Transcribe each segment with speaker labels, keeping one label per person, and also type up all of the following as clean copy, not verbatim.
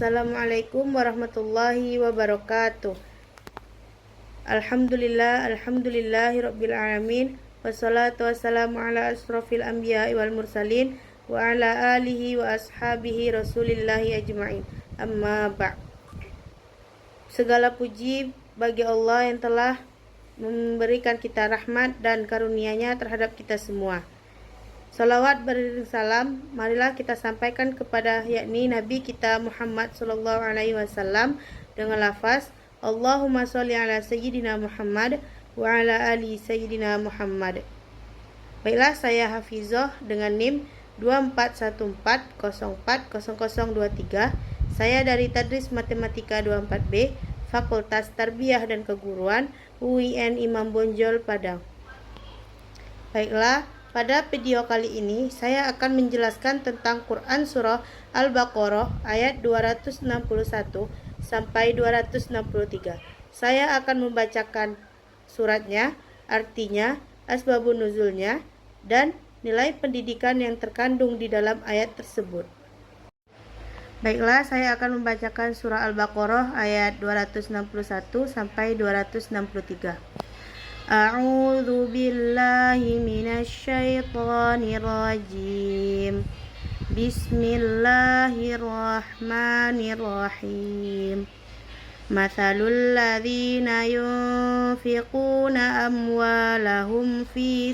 Speaker 1: Assalamualaikum warahmatullahi wabarakatuh. Alhamdulillahirabbil alamin. Wassalatu wassalamu ala asrofil anbiya'i wal mursalin wa ala alihi wa ashabihi rasulillahi ajma'in. Amma ba'. Segala puji bagi Allah yang telah memberikan kita rahmat dan karunia-Nya terhadap kita semua. Salawat beriring salam marilah kita sampaikan kepada yakni Nabi kita Muhammad sallallahu alaihi wasallam dengan lafaz Allahumma sholli ala sayyidina Muhammad wa ala ali sayyidina Muhammad. Baiklah, saya Hafizah dengan NIM 2414040023. Saya dari Tadris Matematika 24B, Fakultas Tarbiyah dan Keguruan, UIN Imam Bonjol, Padang. Baiklah, pada video kali ini saya akan menjelaskan tentang Quran Surah Al-Baqarah ayat 261 sampai 263. Saya akan membacakan suratnya, artinya, asbabun nuzulnya, dan nilai pendidikan yang terkandung di dalam ayat tersebut. Baiklah, saya akan membacakan surah Al-Baqarah ayat 261 sampai 263. A'udzu billahi minasyaitonir rajim. Bismillahirrahmanirrahim. Mathalul ladzina yunfiquna amwalahum fi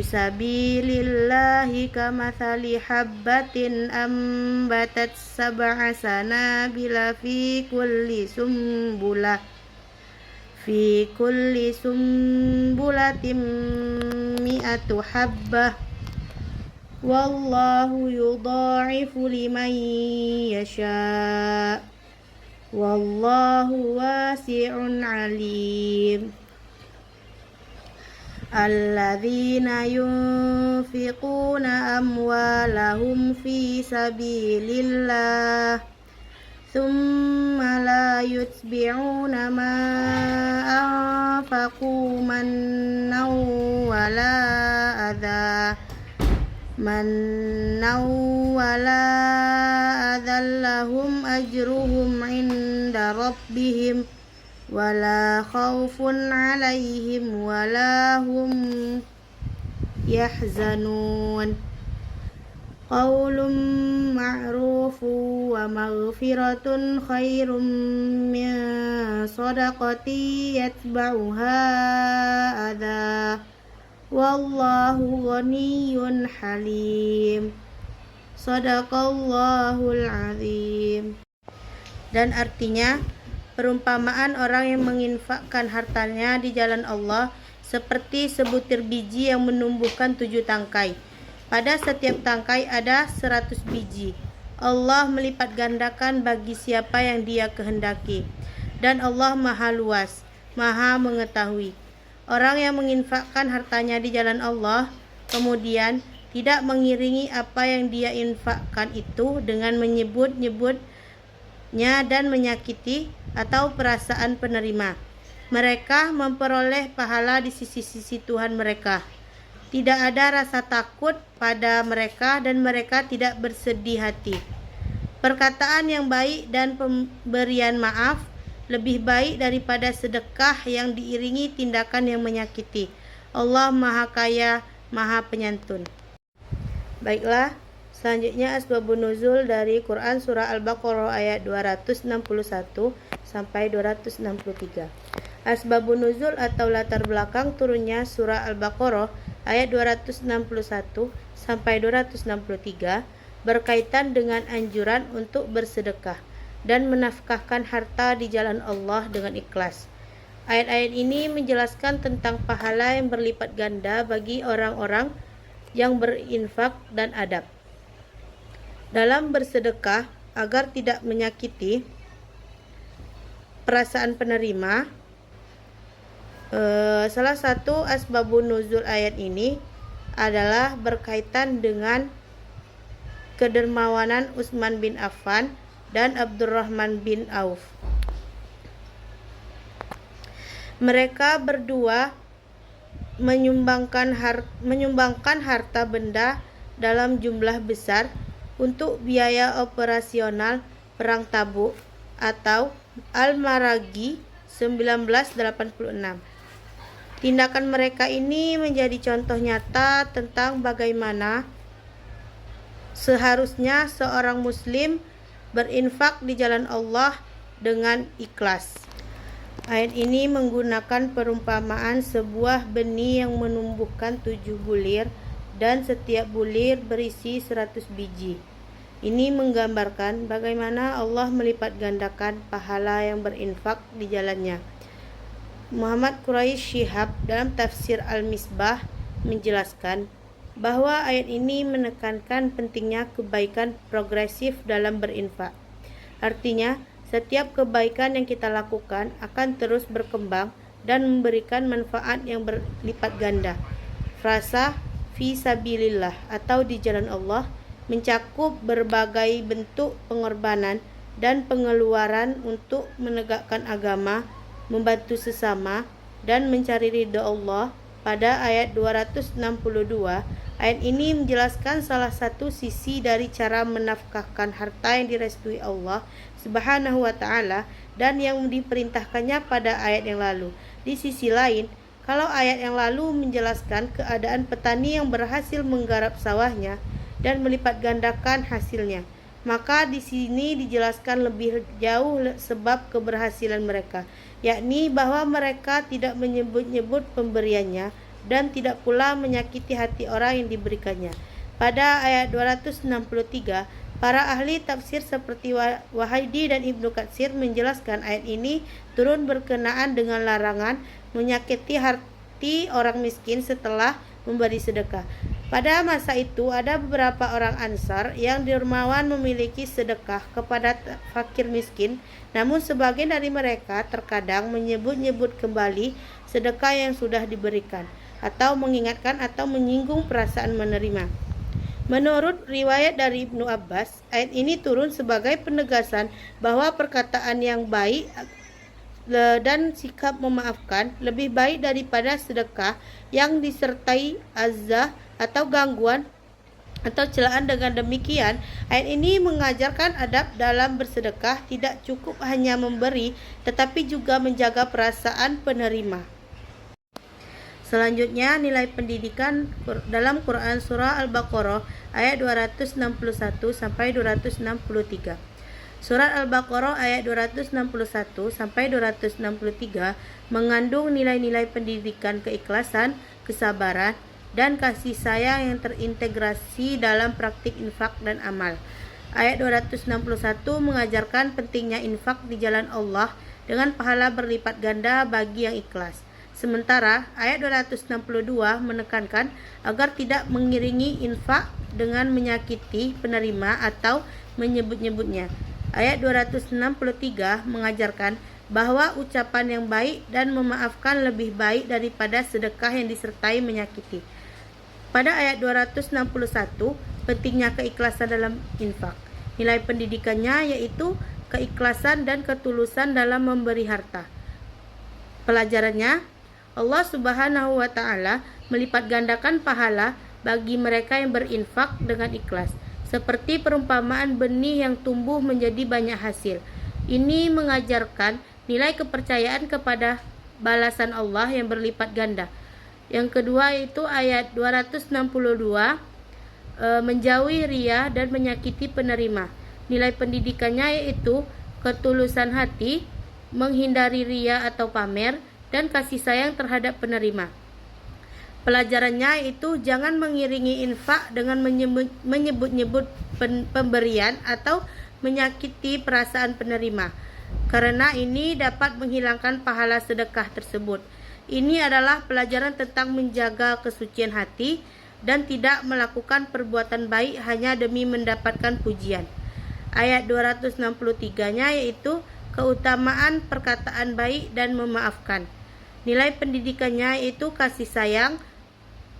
Speaker 1: sabilillahi kamathali habbatin ambatat sab'a sanabila fi kulli sumbulatin mi'atu habbah wallahu yudha'ifu liman yasha wallahu wasi'un alim. Alladzina yunfiquna amwalahum fi sabilillah thumma la yutbi'una ma anfaqu mannaw wala adha lahum ajruhum 'inda rabbihim wala khawfun 'alaihim wala hum yahzanun. Qaulun ma'rufun wa maghfiratun khairum min shadaqati yatba'uha adha wallahu ghaniyyun halim. Shadaqallahul azim. Dan artinya, perumpamaan orang yang menginfakkan hartanya di jalan Allah seperti sebutir biji yang menumbuhkan 7 tangkai. Pada setiap tangkai ada 100 biji. Allah melipat gandakan bagi siapa yang Dia kehendaki. Dan Allah Maha luas, Maha mengetahui. Orang yang menginfakkan hartanya di jalan Allah, kemudian tidak mengiringi apa yang dia infakkan itu dengan menyebut-nyebutnya dan menyakiti atau perasaan penerima, mereka memperoleh pahala di sisi Tuhan mereka. Tidak ada rasa takut pada mereka dan mereka tidak bersedih hati. Perkataan yang baik dan pemberian maaf lebih baik daripada sedekah yang diiringi tindakan yang menyakiti. Allah Maha Kaya, Maha Penyantun. Baiklah, selanjutnya asbabun nuzul dari Quran Surah Al-Baqarah ayat 261 sampai 263. Asbabun nuzul atau latar belakang turunnya Surah Al-Baqarah ayat 261 sampai 263 berkaitan dengan anjuran untuk bersedekah dan menafkahkan harta di jalan Allah dengan ikhlas. Ayat-ayat ini menjelaskan tentang pahala yang berlipat ganda bagi orang-orang yang berinfak dan adab. Dalam bersedekah agar tidak menyakiti perasaan penerima, salah satu asbabun nuzul ayat ini adalah berkaitan dengan kedermawanan Utsman bin Affan dan Abdurrahman bin Auf. Mereka berdua menyumbangkan harta benda dalam jumlah besar untuk biaya operasional Perang Tabuk atau Al-Maraghi 1986. Tindakan mereka ini menjadi contoh nyata tentang bagaimana seharusnya seorang muslim berinfak di jalan Allah dengan ikhlas. Ayat ini menggunakan perumpamaan sebuah benih yang menumbuhkan 7 bulir dan setiap bulir berisi 100 biji. Ini menggambarkan bagaimana Allah melipat gandakan pahala yang berinfak di jalannya. Muhammad Quraish Shihab dalam tafsir Al-Misbah menjelaskan bahwa ayat ini menekankan pentingnya kebaikan progresif dalam berinfak. Artinya, setiap kebaikan yang kita lakukan akan terus berkembang dan memberikan manfaat yang berlipat ganda. Frasa fi sabilillah atau di jalan Allah mencakup berbagai bentuk pengorbanan dan pengeluaran untuk menegakkan agama, membantu sesama, dan mencari ridha Allah. Pada ayat 262, ayat ini menjelaskan salah satu sisi dari cara menafkahkan harta yang direstui Allah Subhanahu wa ta'ala dan yang diperintahkannya pada ayat yang lalu. Di sisi lain, kalau ayat yang lalu menjelaskan keadaan petani yang berhasil menggarap sawahnya dan melipat gandakan hasilnya, maka di sini dijelaskan lebih jauh sebab keberhasilan mereka, yakni bahwa mereka tidak menyebut-nyebut pemberiannya dan tidak pula menyakiti hati orang yang diberikannya. Pada ayat 263, para ahli tafsir seperti Wahidi dan Ibnu Katsir menjelaskan ayat ini turun berkenaan dengan larangan menyakiti hati orang miskin setelah memberi sedekah. Pada masa itu ada beberapa orang Ansar yang dermawan memiliki sedekah kepada fakir miskin, namun sebagian dari mereka terkadang menyebut-nyebut kembali sedekah yang sudah diberikan atau mengingatkan atau menyinggung perasaan menerima. Menurut riwayat dari Ibnu Abbas, ayat ini turun sebagai penegasan bahwa perkataan yang baik dan sikap memaafkan lebih baik daripada sedekah yang disertai azah atau gangguan atau celaan. Dengan demikian, ayat ini mengajarkan adab dalam bersedekah, tidak cukup hanya memberi tetapi juga menjaga perasaan penerima. Selanjutnya, nilai pendidikan dalam Quran surah Al-Baqarah ayat 261 sampai 263. Surat Al-Baqarah ayat 261 sampai 263 mengandung nilai-nilai pendidikan keikhlasan, kesabaran, dan kasih sayang yang terintegrasi dalam praktik infak dan amal. Ayat 261 mengajarkan pentingnya infak di jalan Allah dengan pahala berlipat ganda bagi yang ikhlas. Sementara ayat 262 menekankan agar tidak mengiringi infak dengan menyakiti penerima atau menyebut-nyebutnya. Ayat 263 mengajarkan bahwa ucapan yang baik dan memaafkan lebih baik daripada sedekah yang disertai menyakiti. Pada ayat 261, pentingnya keikhlasan dalam infak. Nilai pendidikannya yaitu keikhlasan dan ketulusan dalam memberi harta. Pelajarannya, Allah Subhanahu wa ta'ala melipat gandakan pahala bagi mereka yang berinfak dengan ikhlas, seperti perumpamaan benih yang tumbuh menjadi banyak hasil. Ini mengajarkan nilai kepercayaan kepada balasan Allah yang berlipat ganda. Yang kedua itu ayat 262, menjauhi riya dan menyakiti penerima. Nilai pendidikannya yaitu ketulusan hati, menghindari riya atau pamer, dan kasih sayang terhadap penerima. Pelajarannya itu jangan mengiringi infak dengan menyebut-nyebut pemberian atau menyakiti perasaan penerima, karena ini dapat menghilangkan pahala sedekah tersebut. Ini adalah pelajaran tentang menjaga kesucian hati dan tidak melakukan perbuatan baik hanya demi mendapatkan pujian. Ayat 263-nya yaitu keutamaan perkataan baik dan memaafkan. Nilai pendidikannya yaitu kasih sayang,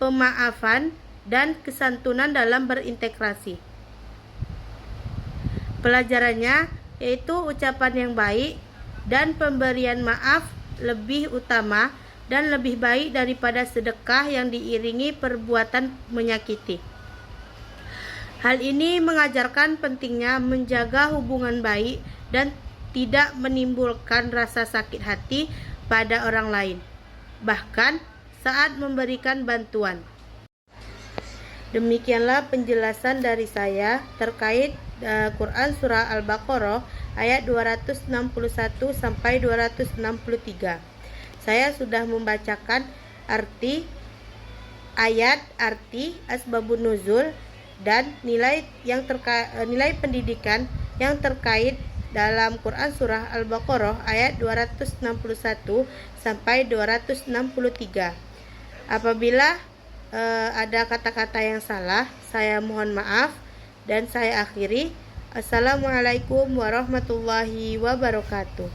Speaker 1: pemaafan, dan kesantunan dalam berintegrasi. Pelajarannya yaitu ucapan yang baik dan pemberian maaf lebih utama dan lebih baik daripada sedekah yang diiringi perbuatan menyakiti. Hal ini mengajarkan pentingnya menjaga hubungan baik dan tidak menimbulkan rasa sakit hati pada orang lain, bahkan saat memberikan bantuan. Demikianlah penjelasan dari saya terkait Quran Surah Al-Baqarah ayat 261 sampai 263. Saya sudah membacakan arti ayat, arti asbabun nuzul, dan nilai pendidikan yang terkait dalam Quran Surah Al-Baqarah ayat 261 sampai 263. Apabila ada kata-kata yang salah, saya mohon maaf dan saya akhiri. Assalamualaikum warahmatullahi wabarakatuh.